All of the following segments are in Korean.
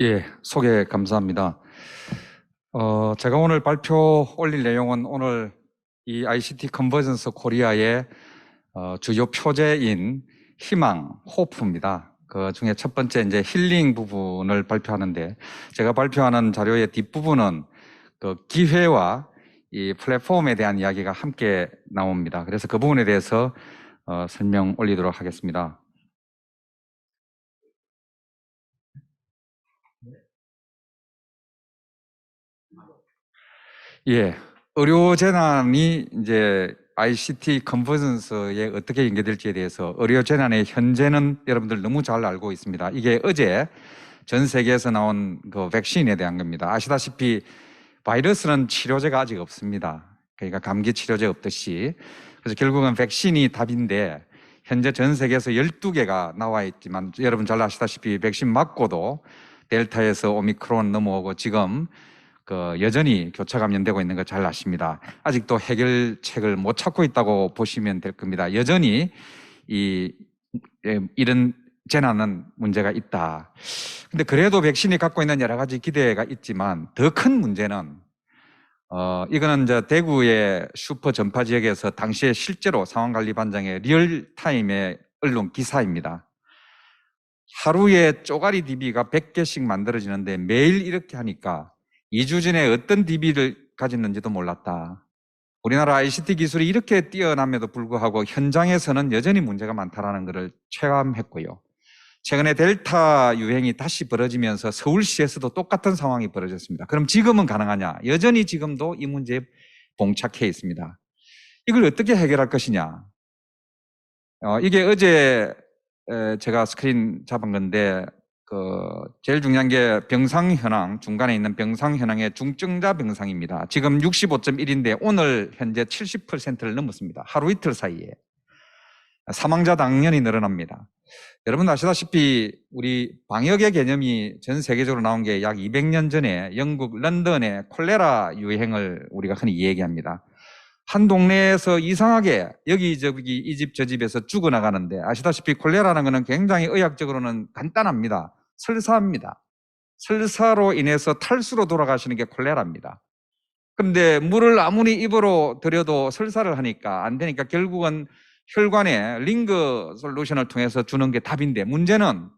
예, 소개 감사합니다. 제가 오늘 발표 올릴 내용은 오늘 이 ICT 컨버전스 코리아의 주요 표제인 희망, 호프입니다. 그 중에 첫 번째 이제 힐링 부분을 발표하는데, 제가 발표하는 자료의 뒷부분은 그 기회와 이 플랫폼에 대한 이야기가 함께 나옵니다. 그래서 그 부분에 대해서 설명 올리도록 하겠습니다. 예, 의료 재난이 이제 ICT 컨버전스에 어떻게 연계될지에 대해서 의료 재난의 현재는 여러분들 너무 잘 알고 있습니다. 이게 어제 전 세계에서 나온 그 백신에 대한 겁니다. 아시다시피 바이러스는 치료제가 아직 없습니다. 그러니까 감기 치료제 없듯이. 그래서 결국은 백신이 답인데, 현재 전 세계에서 12개가 나와 있지만 여러분 잘 아시다시피 백신 맞고도 델타에서 오미크론 넘어오고 지금 그 여전히 교차 감염되고 있는 거 잘 아십니다. 아직도 해결책을 못 찾고 있다고 보시면 될 겁니다. 여전히 이런 재난은 문제가 있다. 근데 그래도 백신이 갖고 있는 여러 가지 기대가 있지만 더 큰 문제는 이거는 이제 대구의 슈퍼 전파 지역에서 당시에 실제로 상황관리반장의 리얼타임의 언론 기사입니다. 하루에 쪼가리 DB가 100개씩 만들어지는데 매일 이렇게 하니까 2주 전에 어떤 DB를 가졌는지도 몰랐다. 우리나라 ICT 기술이 이렇게 뛰어남에도 불구하고 현장에서는 여전히 문제가 많다는 것을 체감했고요. 최근에 델타 유행이 다시 벌어지면서 서울시에서도 똑같은 상황이 벌어졌습니다. 그럼 지금은 가능하냐? 여전히 지금도 이 문제에 봉착해 있습니다. 이걸 어떻게 해결할 것이냐? 이게 어제 제가 스크린 잡은 건데, 제일 중요한 게 병상 현황, 중간에 있는 병상 현황의 중증자 병상입니다. 지금 65.1인데 오늘 현재 70%를 넘었습니다. 하루 이틀 사이에. 사망자 당연히 늘어납니다. 여러분 아시다시피 우리 방역의 개념이 전 세계적으로 나온 게 약 200년 전에 영국 런던의 콜레라 유행을 우리가 흔히 얘기합니다. 한 동네에서 이상하게 여기저기 이 집 저 집에서 죽어나가는데, 아시다시피 콜레라는 것은 굉장히 의학적으로는 간단합니다. 설사입니다. 설사로 인해서 탈수로 돌아가시는 게 콜레라입니다. 그런데 물을 아무리 입으로 들여도 설사를 하니까 안 되니까 결국은 혈관에 링거 솔루션을 통해서 주는 게 답인데, 문제는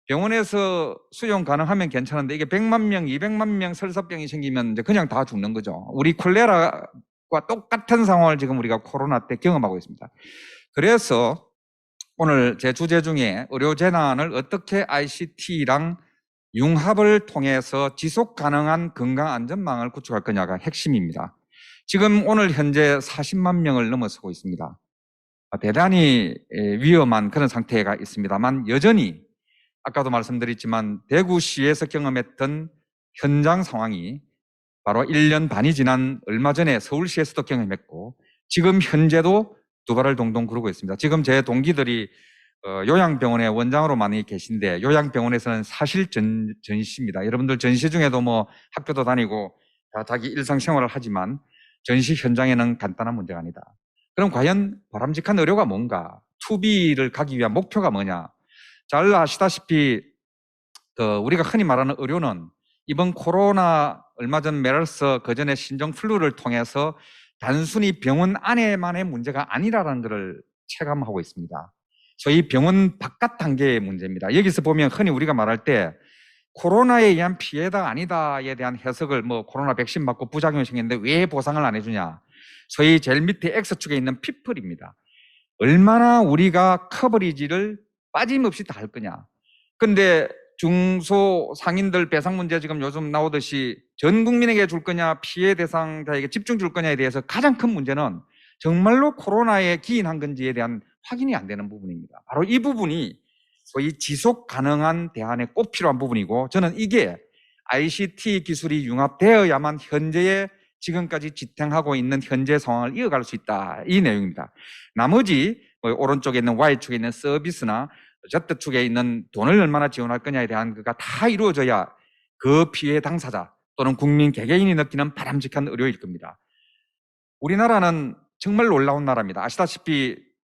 병원에서 수용 가능하면 괜찮은데 이게 100만 명, 200만 명 설사병이 생기면 이제 그냥 다 죽는 거죠. 우리 콜레라와 똑같은 상황을 지금 우리가 코로나 때 경험하고 있습니다. 그래서 오늘 제 주제 중에 의료 재난을 어떻게 ICT랑 융합을 통해서 지속 가능한 건강 안전망을 구축할 거냐가 핵심입니다. 지금 오늘 현재 40만 명을 넘어서고 있습니다. 대단히 위험한 그런 상태가 있습니다만, 여전히 아까도 말씀드렸지만 대구시에서 경험했던 현장 상황이 바로 1년 반이 지난 얼마 전에 서울시에서도 경험했고, 지금 현재도 두 발을 동동 구르고 있습니다. 지금 제 동기들이 요양병원의 원장으로 많이 계신데, 요양병원에서는 사실 전시입니다. 여러분들 전시 중에도 뭐 학교도 다니고 다 자기 일상생활을 하지만 전시 현장에는 간단한 문제가 아니다. 그럼 과연 바람직한 의료가 뭔가? 투비를 가기 위한 목표가 뭐냐? 잘 아시다시피 우리가 흔히 말하는 의료는 이번 코로나, 얼마 전 메르스, 그전에 신종플루를 통해서 단순히 병원 안에만의 문제가 아니라는 것을 체감하고 있습니다. 소위 병원 바깥 단계의 문제입니다. 여기서 보면 흔히 우리가 말할 때 코로나에 의한 피해다 아니다에 대한 해석을, 뭐 코로나 백신 맞고 부작용이 생겼는데 왜 보상을 안 해주냐? 소위 제일 밑에 X축에 있는 피플입니다. 얼마나 우리가 커버리지를 빠짐없이 다 할 거냐? 근데 중소 상인들 배상 문제 지금 요즘 나오듯이 전 국민에게 줄 거냐, 피해 대상자에게 집중 줄 거냐에 대해서 가장 큰 문제는 정말로 코로나에 기인한 건지에 대한 확인이 안 되는 부분입니다. 바로 이 부분이 소위 지속 가능한 대안에 꼭 필요한 부분이고, 저는 이게 ICT 기술이 융합되어야만 현재의 지금까지 지탱하고 있는 현재 상황을 이어갈 수 있다, 이 내용입니다. 나머지 오른쪽에 있는 Y축에 있는 서비스나 Z축에 있는 돈을 얼마나 지원할 거냐에 대한 거가 다 이루어져야 그 피해 당사자 또는 국민 개개인이 느끼는 바람직한 의료일 겁니다. 우리나라는 정말 놀라운 나라입니다. 아시다시피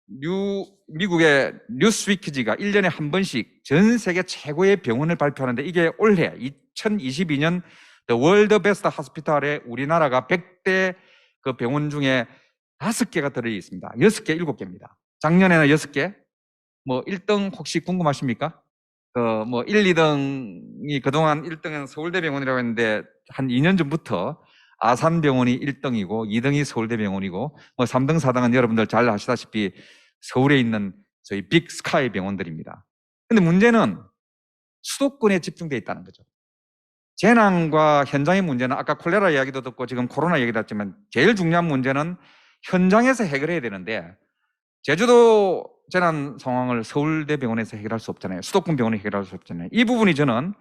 미국의 뉴스위키지가 1년에 한 번씩 전 세계 최고의 병원을 발표하는데 이게 올해 2022년 The World Best Hospital에 우리나라가 100대 그 병원 중에 5개가 들어 있습니다. 6개, 7개입니다. 작년에는 6개. 뭐 1등 혹시 궁금하십니까? 뭐 1, 2등이 그동안 1등은 서울대병원이라고 했는데 한 2년 전부터 아산병원이 1등이고 2등이 서울대병원이고 뭐 3등, 4등은 여러분들 잘 아시다시피 서울에 있는 저희 빅스카이 병원들입니다. 근데 문제는 수도권에 집중되어 있다는 거죠. 재난과 현장의 문제는 아까 콜레라 이야기도 듣고 지금 코로나 얘기도 했지만 제일 중요한 문제는 현장에서 해결해야 되는데 제주도 재난 상황을 서울대병원에서 해결할 수 없잖아요. 수도권 병원이 해결할 수 없잖아요. 이 부분이 저는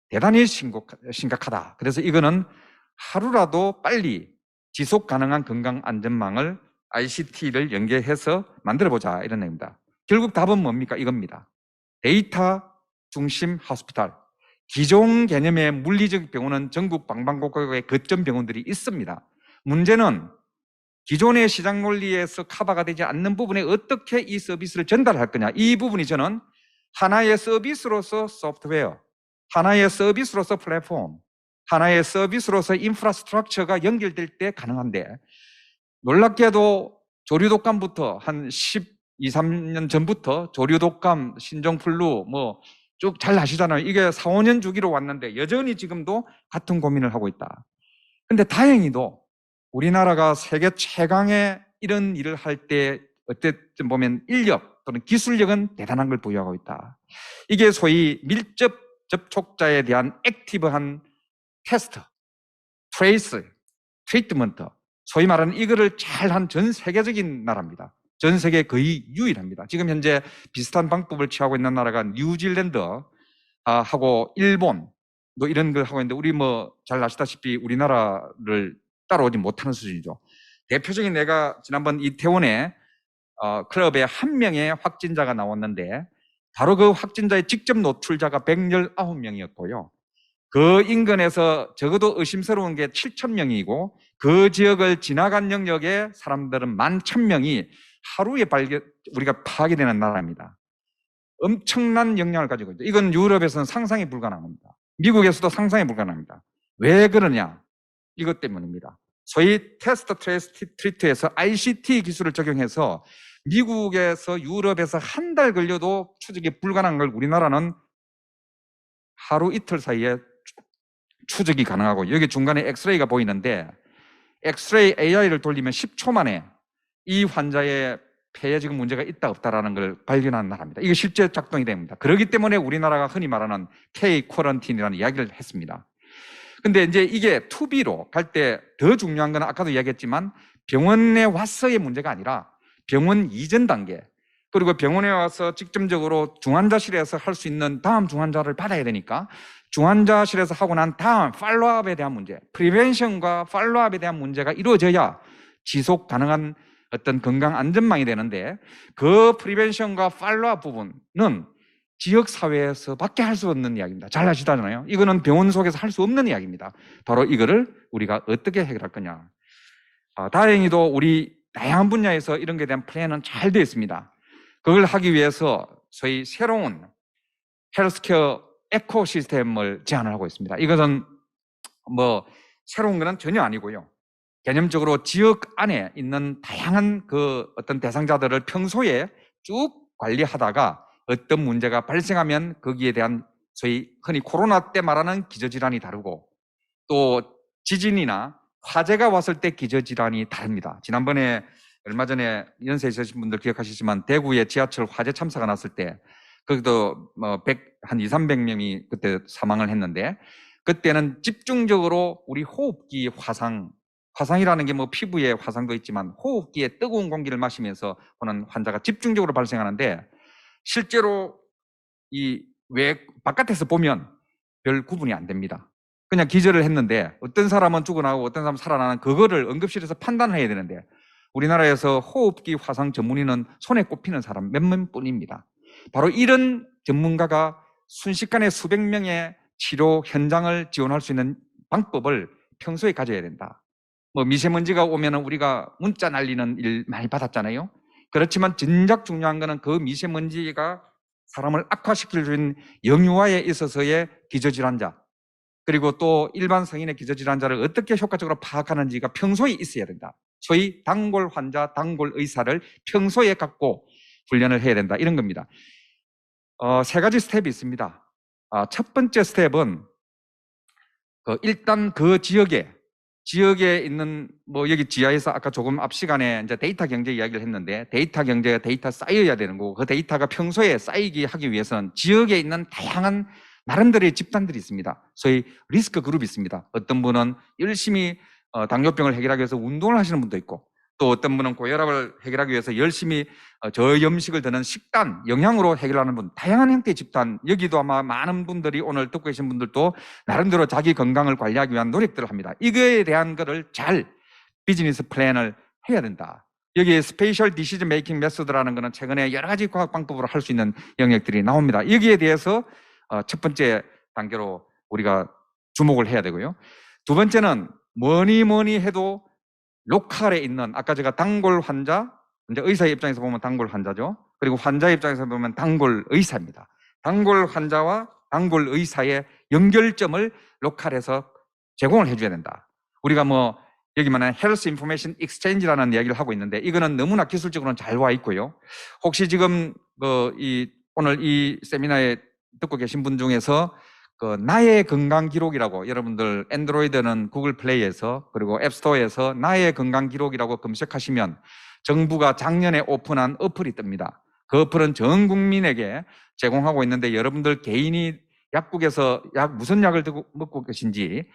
대단히 심각하다. 그래서 이거는 하루라도 빨리 지속 가능한 건강 안전망을 ICT를 연계해서 만들어보자 이런 얘기입니다. 결국 답은 뭡니까? 이겁니다. 데이터 중심 호스피탈. 기존 개념의 물리적 병원은 전국 방방곡곡에 거점 병원들이 있습니다. 문제는 기존의 시장 논리에서 커버가 되지 않는 부분에 어떻게 이 서비스를 전달할 거냐. 이 부분이 저는 하나의 서비스로서 소프트웨어, 하나의 서비스로서 플랫폼, 하나의 서비스로서 인프라스트럭처가 연결될 때 가능한데 놀랍게도 조류독감부터 한 12, 3년 전부터 조류독감, 신종플루 뭐 쭉 잘 아시잖아요. 이게 4, 5년 주기로 왔는데 여전히 지금도 같은 고민을 하고 있다. 근데 다행히도 우리나라가 세계 최강의 이런 일을 할 때 어쨌든 보면 인력 또는 기술력은 대단한 걸 보유하고 있다. 이게 소위 밀접 접촉자에 대한 액티브한 테스트, 트레이스, 트리트먼트, 소위 말하는 이거를 잘한 전 세계적인 나라입니다. 전 세계 거의 유일합니다. 지금 현재 비슷한 방법을 취하고 있는 나라가 뉴질랜드 하고 일본 뭐 이런 걸 하고 있는데 우리 뭐 잘 아시다시피 우리나라를 따라오지 못하는 수준이죠. 대표적인 내가 지난번 이태원에 클럽에 한 명의 확진자가 나왔는데 바로 그 확진자의 직접 노출자가 119명이었고요. 그 인근에서 적어도 의심스러운 게 7,000명이고 그 지역을 지나간 영역의 사람들은 11,000명이 하루에 우리가 파악이 되는 나라입니다. 엄청난 영향을 가지고 있죠. 이건 유럽에서는 상상이 불가능합니다. 미국에서도 상상이 불가능합니다. 왜 그러냐? 이것 때문입니다. 소위 테스트 트레이스 트리트에서 ICT 기술을 적용해서 미국에서 유럽에서 한 달 걸려도 추적이 불가능한 걸 우리나라는 하루 이틀 사이에 추적이 가능하고 여기 중간에 엑스레이가 보이는데 엑스레이 AI를 돌리면 10초 만에 이 환자의 폐에 지금 문제가 있다 없다라는 걸 발견한 나라입니다. 이게 실제 작동이 됩니다. 그렇기 때문에 우리나라가 흔히 말하는 K-쿼런틴이라는 이야기를 했습니다. 근데 이제 이게 투비로 갈 때 더 중요한 건 아까도 이야기했지만 병원에 와서의 문제가 아니라 병원 이전 단계 그리고 병원에 와서 직접적으로 중환자실에서 할 수 있는 다음 중환자를 받아야 되니까 중환자실에서 하고 난 다음 팔로우업에 대한 문제, 프리벤션과 팔로우업에 대한 문제가 이루어져야 지속 가능한 어떤 건강 안전망이 되는데 그 프리벤션과 팔로우업 부분은 지역사회에서밖에 할 수 없는 이야기입니다. 잘 아시잖아요. 이거는 병원 속에서 할 수 없는 이야기입니다. 바로 이거를 우리가 어떻게 해결할 거냐. 다행히도 우리 다양한 분야에서 이런 것에 대한 플랜은 잘 되어 있습니다. 그걸 하기 위해서 소위 새로운 헬스케어 에코시스템을 제안을 하고 있습니다. 이것은 뭐 새로운 건 전혀 아니고요. 개념적으로 지역 안에 있는 다양한 그 어떤 대상자들을 평소에 쭉 관리하다가 어떤 문제가 발생하면 거기에 대한 소위 흔히 코로나 때 말하는 기저질환이 다르고 또 지진이나 화재가 왔을 때 기저질환이 다릅니다. 지난번에 얼마 전에 연세 있으신 분들 기억하시지만 대구에 지하철 화재 참사가 났을 때 거기도 한 200~300명이 그때 사망을 했는데 그때는 집중적으로 우리 호흡기 화상이라는 게 뭐 피부에 화상도 있지만 호흡기에 뜨거운 공기를 마시면서 오는 환자가 집중적으로 발생하는데 실제로 왜 바깥에서 보면 별 구분이 안 됩니다. 그냥 기절을 했는데 어떤 사람은 죽어나오고 어떤 사람은 살아나는 그거를 응급실에서 판단을 해야 되는데 우리나라에서 호흡기 화상 전문의는 손에 꼽히는 사람 몇 명뿐입니다. 바로 이런 전문가가 순식간에 수백 명의 치료 현장을 지원할 수 있는 방법을 평소에 가져야 된다. 뭐 미세먼지가 오면 우리가 문자 날리는 일 많이 받았잖아요. 그렇지만 진작 중요한 거는 그 미세먼지가 사람을 악화시킬 수 있는 영유아에 있어서의 기저질환자, 그리고 또 일반 성인의 기저질환자를 어떻게 효과적으로 파악하는지가 평소에 있어야 된다. 소위 단골 환자, 단골 의사를 평소에 갖고 훈련을 해야 된다. 이런 겁니다. 세 가지 스텝이 있습니다. 첫 번째 스텝은 일단 그 지역에 있는 여기 지하에서 아까 조금 앞 시간에 이제 데이터 경제 이야기를 했는데, 데이터 경제가 데이터 쌓여야 되는 거고, 그 데이터가 평소에 쌓이게 하기 위해서는 지역에 있는 다양한 나름대로의 집단들이 있습니다. 소위 리스크 그룹이 있습니다. 어떤 분은 열심히 당뇨병을 해결하기 위해서 운동을 하시는 분도 있고, 또 어떤 분은 고혈압을 해결하기 위해서 열심히 저염식을 드는 식단, 영양으로 해결하는 분, 다양한 형태의 집단, 여기도 아마 많은 분들이 오늘 듣고 계신 분들도 나름대로 자기 건강을 관리하기 위한 노력들을 합니다. 이거에 대한 거를 잘 비즈니스 플랜을 해야 된다. 여기 스페셜 디시즈 메이킹 메소드라는 거는 최근에 여러 가지 과학 방법으로 할 수 있는 영역들이 나옵니다. 여기에 대해서 첫 번째 단계로 우리가 주목을 해야 되고요. 두 번째는 뭐니 해도 로컬에 있는, 아까 제가 단골 환자, 이제 의사의 입장에서 보면 단골 환자죠. 그리고 환자의 입장에서 보면 단골 의사입니다. 단골 환자와 단골 의사의 연결점을 로컬에서 제공을 해줘야 된다. 우리가 여기 말하는 헬스 인포메이션 익스체인지라는 이야기를 하고 있는데, 이거는 너무나 기술적으로는 잘 와 있고요. 혹시 지금 오늘 이 세미나에 듣고 계신 분 중에서 나의 건강 기록이라고, 여러분들 안드로이드는 구글 플레이에서 그리고 앱스토어에서 나의 건강 기록이라고 검색하시면 정부가 작년에 오픈한 어플이 뜹니다. 그 어플은 전 국민에게 제공하고 있는데, 여러분들 개인이 약국에서 무슨 약을 먹고 계신지,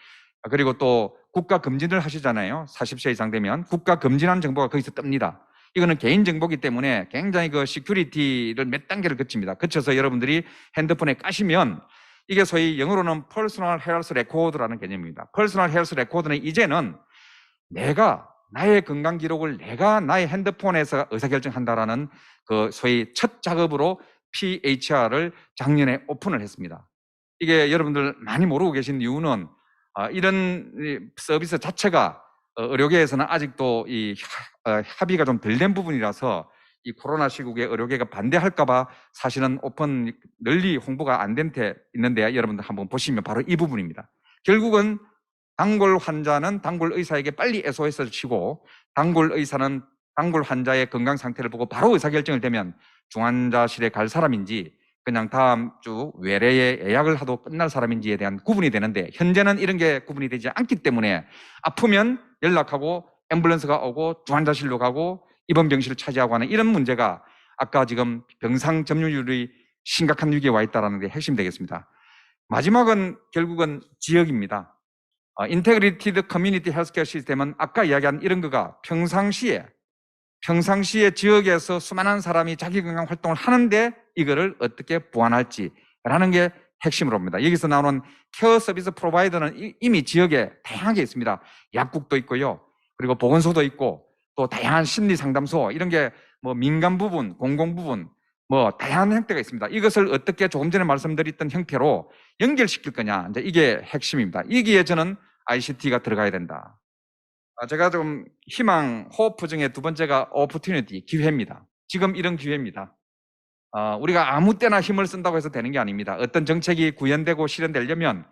그리고 또 국가 검진을 하시잖아요. 40세 이상 되면 국가 검진한 정보가 거기서 뜹니다. 이거는 개인정보이기 때문에 굉장히 시큐리티를 몇 단계를 거칩니다. 거쳐서 여러분들이 핸드폰에 까시면 이게 소위 영어로는 퍼스널 헬스 레코드라는 개념입니다. 퍼스널 헬스 레코드는 이제는 내가 나의 건강 기록을 내가 나의 핸드폰에서 의사결정한다라는 소위 첫 작업으로 PHR을 작년에 오픈을 했습니다. 이게 여러분들 많이 모르고 계신 이유는 이런 서비스 자체가 의료계에서는 아직도 합의가 좀 덜 된 부분이라서 이 코로나 시국에 의료계가 반대할까봐 사실은 오픈 널리 홍보가 안 된 데 있는데, 여러분들 한번 보시면 바로 이 부분입니다. 결국은 단골 환자는 단골 의사에게 빨리 SOS를 치고, 단골 의사는 단골 환자의 건강 상태를 보고 바로 의사결정을 되면 중환자실에 갈 사람인지 그냥 다음 주 외래에 예약을 하도 끝날 사람인지에 대한 구분이 되는데, 현재는 이런 게 구분이 되지 않기 때문에 아프면 연락하고 앰뷸런스가 오고 중환자실로 가고 입원 병실을 차지하고 하는 이런 문제가 아까 지금 병상 점유율이 심각한 위기에 와 있다는 게 핵심이 되겠습니다. 마지막은 결국은 지역입니다. 인테그리티드 커뮤니티 헬스케어 시스템은 아까 이야기한 이런 거가 평상시에 지역에서 수많은 사람이 자기 건강 활동을 하는데 이거를 어떻게 보완할지라는 게 핵심으로 봅니다. 여기서 나오는 케어 서비스 프로바이더는 이미 지역에 다양하게 있습니다. 약국도 있고요. 그리고 보건소도 있고, 또 다양한 심리 상담소, 이런 게 민간 부분, 공공 부분, 다양한 형태가 있습니다. 이것을 어떻게 조금 전에 말씀드렸던 형태로 연결시킬 거냐, 이제 이게 핵심입니다. 여기에 저는 ICT가 들어가야 된다. 제가 좀 희망, 호프 중에 두 번째가 opportunity, 기회입니다. 지금 이런 기회입니다. 우리가 아무 때나 힘을 쓴다고 해서 되는 게 아닙니다. 어떤 정책이 구현되고 실현되려면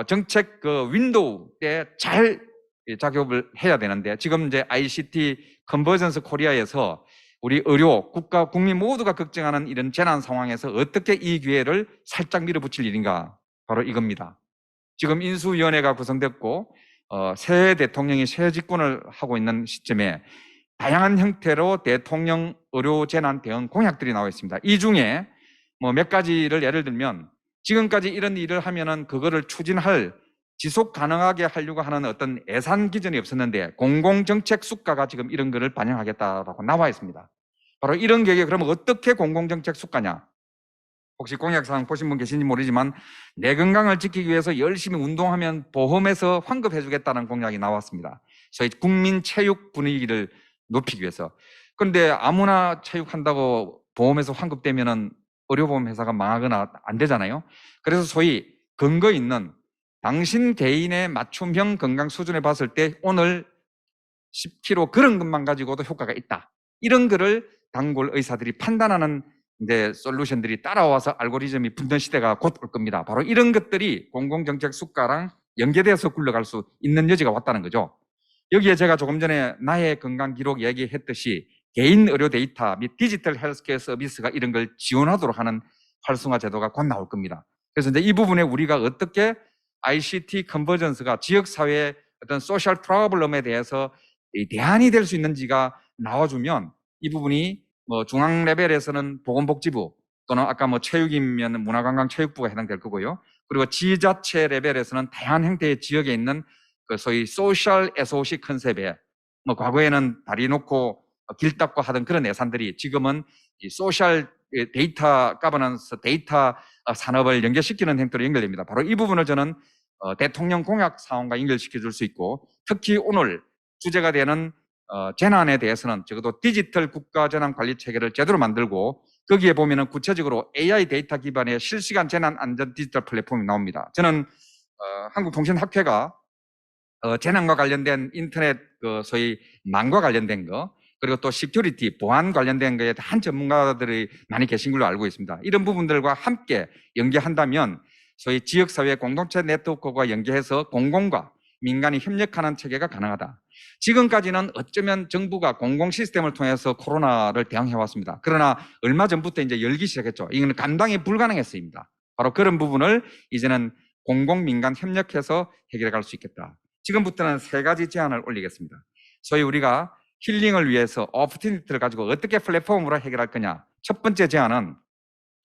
정책 윈도우 때 잘 작업을 해야 되는데, 지금 이제 ICT 컨버전스 코리아에서 우리 의료, 국가, 국민 모두가 걱정하는 이런 재난 상황에서 어떻게 이 기회를 살짝 밀어붙일 일인가, 바로 이겁니다. 지금 인수위원회가 구성됐고 새 대통령이 새 집권을 하고 있는 시점에 다양한 형태로 대통령 의료 재난 대응 공약들이 나와 있습니다. 이 중에 몇 가지를 예를 들면, 지금까지 이런 일을 하면은 그거를 추진할, 지속 가능하게 하려고 하는 어떤 예산 기준이 없었는데 공공정책 수가가 지금 이런 거를 반영하겠다라고 나와 있습니다. 바로 이런 계획에 그러면 어떻게 공공정책 수가냐? 혹시 공약사항 보신 분 계신지 모르지만 내 건강을 지키기 위해서 열심히 운동하면 보험에서 환급해 주겠다는 공약이 나왔습니다. 저희 국민 체육 분위기를 높이기 위해서. 그런데 아무나 체육한다고 보험에서 환급되면은 의료보험 회사가 망하거나 안 되잖아요. 그래서 소위 근거 있는 당신 개인의 맞춤형 건강 수준에 봤을 때 오늘 10kg 그런 것만 가지고도 효과가 있다. 이런 거를 단골 의사들이 판단하는 이제 솔루션들이 따라와서 알고리즘이 붙는 시대가 곧 올 겁니다. 바로 이런 것들이 공공정책 수가랑 연계돼서 굴러갈 수 있는 여지가 왔다는 거죠. 여기에 제가 조금 전에 나의 건강 기록 얘기했듯이 개인 의료 데이터 및 디지털 헬스케어 서비스가 이런 걸 지원하도록 하는 활성화 제도가 곧 나올 겁니다. 그래서 이제 이 부분에 우리가 어떻게 ICT 컨버전스가 지역사회의 어떤 소셜 프로블럼에 대해서 대안이 될 수 있는지가 나와주면 이 부분이 뭐 중앙 레벨에서는 보건복지부 또는 아까 뭐 체육이면 문화관광체육부가 해당될 거고요. 그리고 지자체 레벨에서는 다양한 형태의 지역에 있는 그 소위 소셜 SOC 컨셉에 뭐 과거에는 다리 놓고 길 닦고 하던 그런 예산들이 지금은 이 소셜 데이터 가버넌스 데이터 산업을 연결시키는 행태로 연결됩니다. 바로 이 부분을 저는 대통령 공약 사항과 연결시켜 줄 수 있고 특히 오늘 주제가 되는 재난에 대해서는 적어도 디지털 국가재난관리체계를 제대로 만들고 거기에 보면은 구체적으로 AI 데이터 기반의 실시간 재난 안전 디지털 플랫폼이 나옵니다. 저는 한국통신학회가 재난과 관련된 인터넷 그 소위 망과 관련된 거 그리고 또 시큐리티 보안 관련된 거에 한 전문가들이 많이 계신 걸로 알고 있습니다. 이런 부분들과 함께 연계한다면 소위 지역사회 공동체 네트워크와 연계해서 공공과 민간이 협력하는 체계가 가능하다. 지금까지는 어쩌면 정부가 공공 시스템을 통해서 코로나를 대응해 왔습니다. 그러나 얼마 전부터 이제 열기 시작했죠. 이건 감당이 불가능했습니다. 바로 그런 부분을 이제는 공공 민간 협력해서 해결해 갈 수 있겠다. 지금부터는 3가지 제안을 올리겠습니다. 소위 우리가 힐링을 위해서 오퍼튜니티를 가지고 어떻게 플랫폼으로 해결할 거냐. 첫 번째 제안은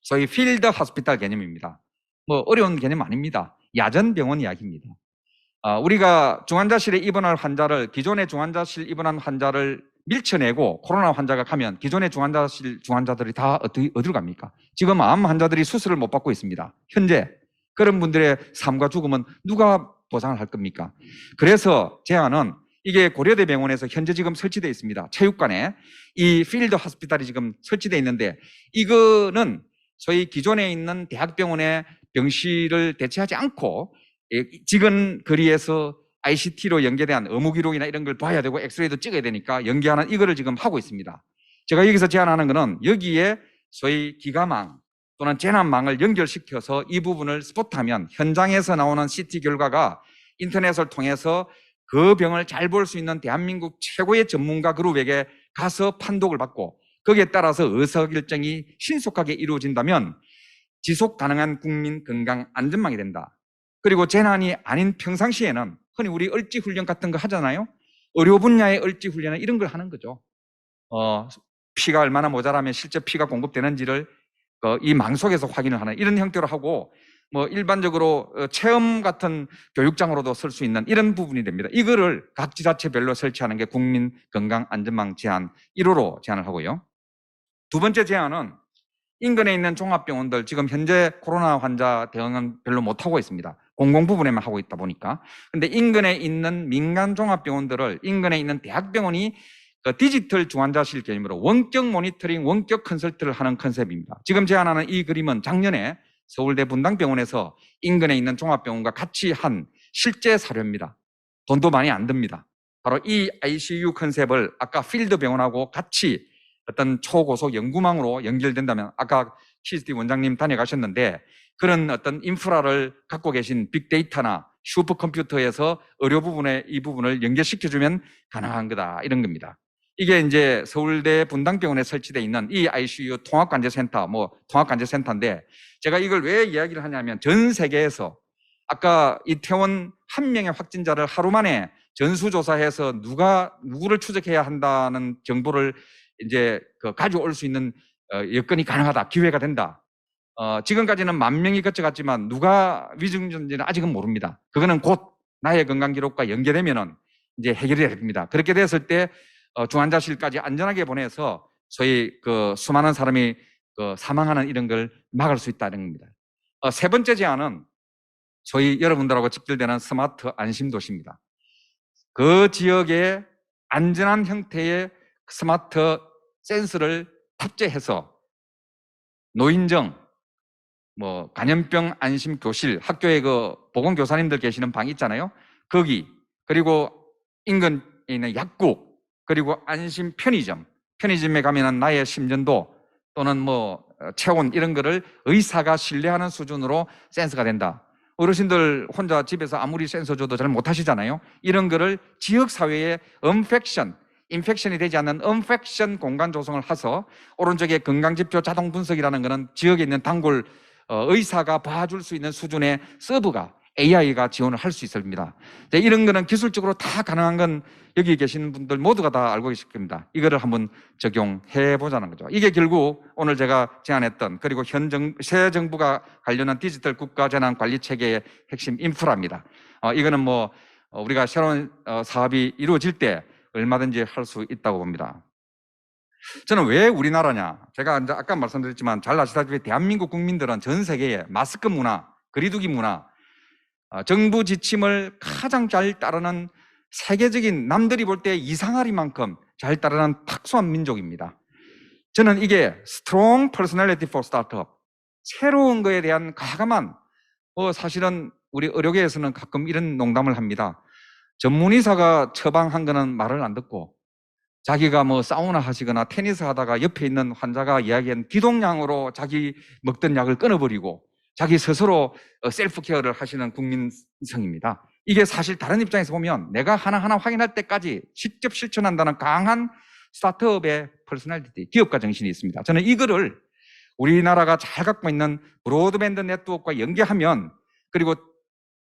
소위 필드 호스피탈 개념입니다. 뭐 어려운 개념 아닙니다. 야전 병원 이야기입니다. 우리가 중환자실에 입원할 환자를 기존의 중환자실 입원한 환자를 밀쳐내고 코로나 환자가 가면 기존의 중환자실 중환자들이 다 어디로 갑니까? 지금 암 환자들이 수술을 못 받고 있습니다. 현재 그런 분들의 삶과 죽음은 누가 보상을 할 겁니까? 그래서 제안은 이게 고려대 병원에서 현재 지금 설치되어 있습니다. 체육관에 이 필드 호스피탈이 지금 설치되어 있는데 이거는 소위 기존에 있는 대학병원의 병실을 대체하지 않고 지금 거리에서 ICT로 연계된 의무 기록이나 이런 걸 봐야 되고 엑스레이도 찍어야 되니까 연계하는 이거를 지금 하고 있습니다. 제가 여기서 제안하는 거는 여기에 소위 기가망 또는 재난망을 연결시켜서 이 부분을 스포트하면 현장에서 나오는 CT 결과가 인터넷을 통해서 그 병을 잘 볼 수 있는 대한민국 최고의 전문가 그룹에게 가서 판독을 받고 거기에 따라서 의사결정이 신속하게 이루어진다면 지속 가능한 국민 건강 안전망이 된다. 그리고 재난이 아닌 평상시에는 흔히 우리 을지훈련 같은 거 하잖아요. 의료 분야의 을지훈련은 이런 걸 하는 거죠. 피가 얼마나 모자라면 실제 피가 공급되는지를 이 망 속에서 확인을 하는 이런 형태로 하고 뭐 일반적으로 체험 같은 교육장으로도 쓸 수 있는 이런 부분이 됩니다. 이거를 각 지자체별로 설치하는 게 국민 건강 안전망 제안 1호로 제안을 하고요. 두 번째 제안은 인근에 있는 종합병원들 지금 현재 코로나 환자 대응은 별로 못하고 있습니다. 공공 부분에만 하고 있다 보니까. 근데 인근에 있는 민간 종합병원들을 인근에 있는 대학병원이 디지털 중환자실 개념으로 원격 모니터링, 원격 컨설트를 하는 컨셉입니다. 지금 제안하는 이 그림은 작년에 서울대 분당병원에서 인근에 있는 종합병원과 같이 한 실제 사료입니다. 돈도 많이 안 듭니다. 바로 이 ICU 컨셉을 아까 필드 병원하고 같이 어떤 초고속 연구망으로 연결된다면 아까 키스티 원장님 다녀가셨는데 그런 어떤 인프라를 갖고 계신 빅데이터나 슈퍼컴퓨터에서 의료 부분에 이 부분을 연결시켜주면 가능한 거다 이런 겁니다. 이게 이제 서울대 분당병원에 설치되어 있는 이 ICU 통합관제센터, 통합관제센터인데 제가 이걸 왜 이야기를 하냐면 전 세계에서 아까 이태원 한 명의 확진자를 하루 만에 전수조사해서 누구를 추적해야 한다는 정보를 이제 가져올 수 있는 여건이 가능하다, 기회가 된다. 지금까지는 10,000명이 거쳐갔지만 누가 위중전지는 아직은 모릅니다. 그거는 곧 나의 건강 기록과 연계되면은 이제 해결이 됩니다. 그렇게 됐을 때 중환자실까지 안전하게 보내서 소위 수많은 사람이 사망하는 이런 걸 막을 수 있다는 겁니다. 세 번째 제안은 소위 여러분들하고 직결되는 스마트 안심도시입니다. 그 지역에 안전한 형태의 스마트 센서를 탑재해서 노인정, 감염병 안심 교실, 학교에 보건교사님들 계시는 방 있잖아요. 거기, 그리고 인근에 있는 약국, 그리고 안심 편의점, 편의점에 가면은 나의 심전도 또는 뭐 체온 이런 거를 의사가 신뢰하는 수준으로 센서가 된다. 어르신들 혼자 집에서 아무리 센서 줘도 잘 못하시잖아요. 이런 거를 지역사회에 인펙션이 되지 않는 언펙션 공간 조성을 해서 오른쪽에 건강지표 자동 분석이라는 거는 지역에 있는 단골 의사가 봐줄 수 있는 수준의 서버가 AI가 지원을 할 수 있습니다. 이런 거는 기술적으로 다 가능한 건 여기 계신 분들 모두가 다 알고 계실 겁니다. 이거를 한번 적용해 보자는 거죠. 이게 결국 오늘 제가 제안했던 그리고 새 정부가 관련한 디지털 국가재난관리체계의 핵심 인프라입니다. 이거는 뭐 우리가 새로운 사업이 이루어질 때 얼마든지 할 수 있다고 봅니다. 저는 왜 우리나라냐? 제가 이제 아까 말씀드렸지만 잘 아시다시피 대한민국 국민들은 전 세계에 마스크 문화, 거리두기 문화, 정부 지침을 가장 잘 따르는 세계적인 남들이 볼 때 이상하리만큼 잘 따르는 특수한 민족입니다. 저는 이게 Strong Personality for Startup, 새로운 거에 대한 과감한, 사실은 우리 의료계에서는 가끔 이런 농담을 합니다. 전문의사가 처방한 거는 말을 안 듣고 자기가 뭐 사우나 하시거나 테니스 하다가 옆에 있는 환자가 이야기한 기동량으로 자기 먹던 약을 끊어버리고 자기 스스로 셀프 케어를 하시는 국민성입니다. 이게 사실 다른 입장에서 보면 내가 하나하나 확인할 때까지 직접 실천한다는 강한 스타트업의 퍼스널리티, 기업가 정신이 있습니다. 저는 이거를 우리나라가 잘 갖고 있는 브로드밴드 네트워크와 연계하면, 그리고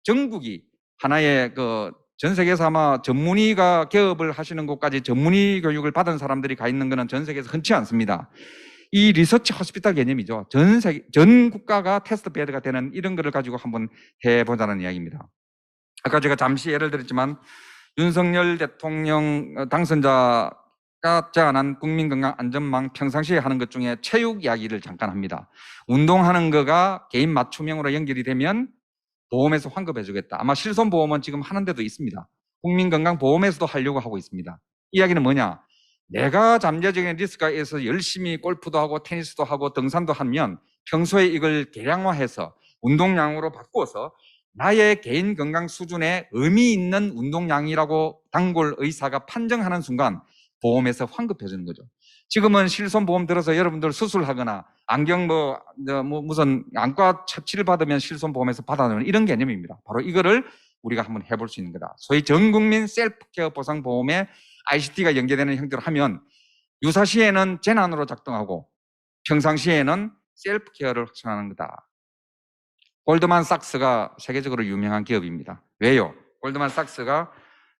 전국이 하나의 전 세계에서 아마 전문의가 개업을 하시는 곳까지 전문의 교육을 받은 사람들이 가 있는 것은 전 세계에서 흔치 않습니다. 이 리서치 호스피탈 개념이죠. 전 국가가 테스트 베드가 되는 이런 거를 가지고 한번 해보자는 이야기입니다. 아까 제가 잠시 예를 들었지만 윤석열 대통령 당선자가 제안한 국민건강안전망 평상시에 하는 것 중에 체육 이야기를 잠깐 합니다. 운동하는 거가 개인 맞춤형으로 연결이 되면 보험에서 환급해 주겠다. 아마 실손보험은 지금 하는 데도 있습니다. 국민건강보험에서도 하려고 하고 있습니다. 이야기는 뭐냐? 내가 잠재적인 리스크가 있어서 열심히 골프도 하고 테니스도 하고 등산도 하면 평소에 이걸 계량화해서 운동량으로 바꾸어서 나의 개인 건강 수준에 의미 있는 운동량이라고 단골 의사가 판정하는 순간 보험에서 환급해 주는 거죠. 지금은 실손보험 들어서 여러분들 수술하거나 안경 무슨 안과 처치를 받으면 실손보험에서 받아내는 이런 개념입니다. 바로 이거를 우리가 한번 해볼 수 있는 거다. 소위 전국민 셀프케어 보상보험에 ICT가 연계되는 형태로 하면 유사시에는 재난으로 작동하고 평상시에는 셀프케어를 확산하는 거다. 골드만삭스가 세계적으로 유명한 기업입니다. 왜요? 골드만삭스가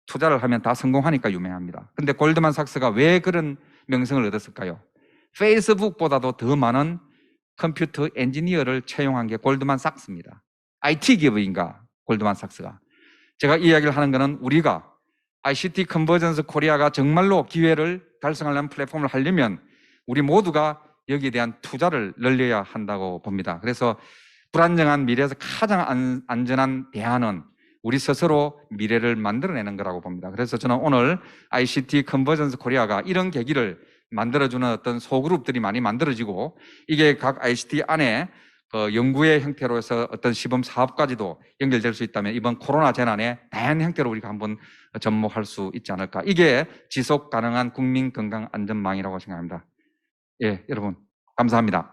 투자를 하면 다 성공하니까 유명합니다. 근데 골드만삭스가 왜 그런 명성을 얻었을까요? 페이스북보다도 더 많은 컴퓨터 엔지니어를 채용한 게 골드만삭스입니다. IT 기업인가 골드만삭스가. 제가 이야기를 하는 것은 우리가 ICT 컨버전스 코리아가 정말로 기회를 달성하려는 플랫폼을 하려면 우리 모두가 여기에 대한 투자를 늘려야 한다고 봅니다. 그래서 불안정한 미래에서 가장 안전한 대안은 우리 스스로 미래를 만들어내는 거라고 봅니다. 그래서 저는 오늘 ICT 컨버전스 코리아가 이런 계기를 만들어주는 어떤 소그룹들이 많이 만들어지고, 이게 각 ICT 안에 연구의 형태로 해서 어떤 시범 사업까지도 연결될 수 있다면 이번 코로나 재난에 다양한 형태로 우리가 한번 접목할 수 있지 않을까. 이게 지속 가능한 국민 건강 안전망이라고 생각합니다. 예, 여러분 감사합니다.